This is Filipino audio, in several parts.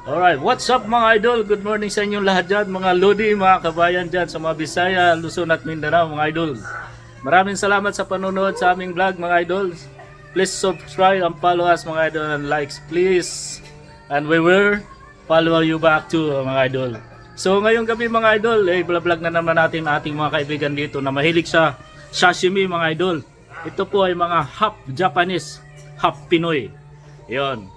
Alright, what's up mga idol? Good morning sa inyong lahat dyan, mga Lodi, mga kabayan dyan sa mga Bisaya, Luzon at Mindanao mga idol. Maraming salamat sa panonood sa aming vlog mga idol. Please subscribe and follow us mga idol, and likes please. And we will follow you back to mga idol. So ngayong gabi mga idol, vlog na naman natin ating mga kaibigan dito na mahilig sa sashimi mga idol. Ito po ay mga half Japanese, half Pinoy. Yon.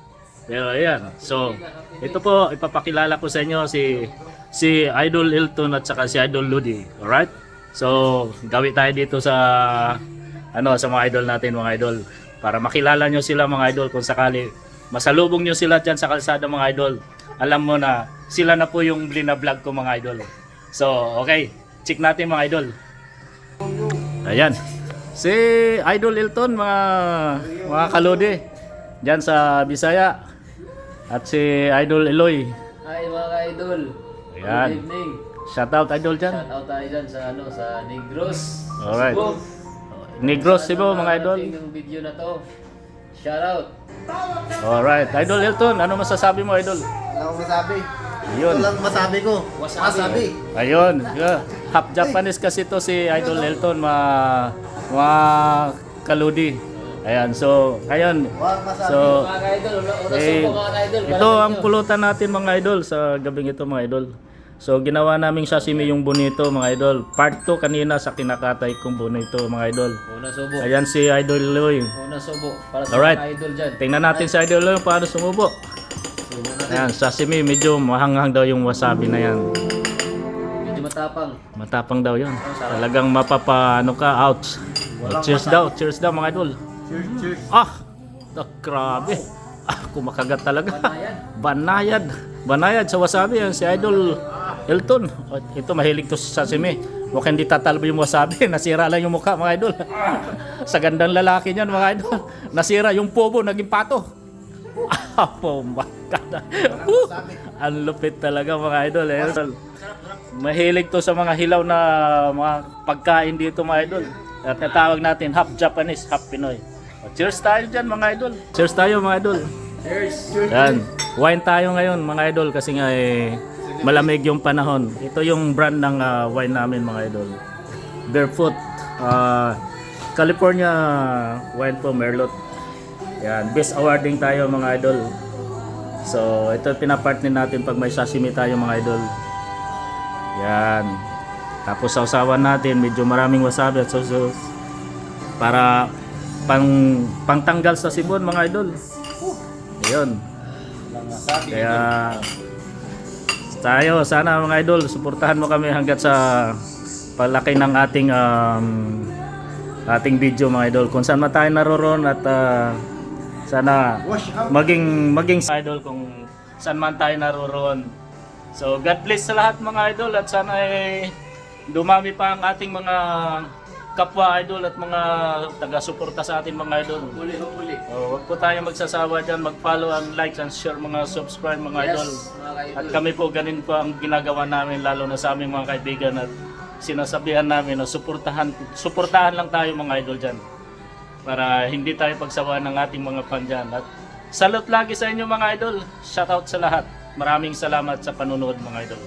Pero ayan. So ito po ipapakilala ko sa inyo si Idol Elton at saka si Idol Lodi. Alright? So gawin tayo dito sa sa mga idol natin mga idol para makilala nyo sila mga idol kung sakali masalubong nyo sila dyan sa kalsada mga idol. Alam mo na sila na po yung blina-vlog ko mga idol. So okay, check natin mga idol. Ayan. Si Idol Elton mga kalodi dyan sa Bisaya at si Idol Eloy. Hi mga idol. Ayan. Good evening. Shout out idol dyan. Shout out tayo dyan sa Negros. Alright. Cebu. Negros Cebu mga idol. Yung video na to. Shout out. Alright. Idol Elton, ano masasabi mo idol? Wala akong masabi. Ayun. Ito lang masabi ko. Wasabi. Ayun. Yeah. Half Japanese kasi to si Idol Elton mga kaludi. Ayan. So, ayun. Wala masabi. So, Mga idol, una Eh, subo mga idol. ito ang pulutan natin mga idol sa gabing ito mga idol. So ginawa naming sashimi yung bonito mga idol. Part 2 kanina sa kinakatay kong bonito mga idol. Una subo. Ayan si Idol Eloy. Una subo. Para sa Alright. mga idol dyan. Tingnan natin si Idol Eloy paano sumubo. Ayan, sashimi medyo mahanghang daw yung wasabi na yan. Medyo matapang. Matapang daw yun. Talagang mapapa ouch. Cheers daw mga idol. Cheers. Grabe. Kumakagat talaga. Panayan. Banayad sa wasabi yan si Idol Elton. Ito mahilig to sa sashimi. Mukhang hindi tatalbo yung wasabi. Nasira lang yung mukha mga idol. Sa gandang lalaki niyan mga idol. Nasira yung pobo, naging pato. Ang lupit talaga mga idol. Mahilig to sa mga hilaw na mga pagkain dito mga idol. At natawag natin half Japanese, half Pinoy. Cheers tayo dyan mga idol. Cheers tayo mga idol. Cheers. Yan. Wine tayo ngayon mga idol kasi nga malamig yung panahon. Ito yung brand ng wine namin mga idol. Barefoot. California wine po Merlot. Yan. Best awarding tayo mga idol. So ito pinapartner natin pag may sashimi tayo mga idol. Yan. Tapos sausawan natin medyo maraming wasabi at sauce para pangtanggal sa sibon mga idol. Ayun. Kaya tayo sana mga idol suportahan mo kami hanggat sa palaki ng ating video mga idol. Kung saan man tayo naroon at sana maging idol kung saan man tayo naroon. So God bless sa lahat mga idol at sana dumami pa ang ating mga kapwa idol at mga taga-suporta sa atin mga idol. Huli. Huwag po tayo magsasawa dyan, mag-follow and like and share mga subscribe mga idol. Mga idol. At kami po ganin po ang ginagawa namin lalo na sa aming mga kaibigan at sinasabihan namin na suportahan lang tayo mga idol dyan. Para hindi tayo pagsawaan ng ating mga fan dyan. At salute lagi sa inyo mga idol. Shoutout sa lahat. Maraming salamat sa panunood mga idol.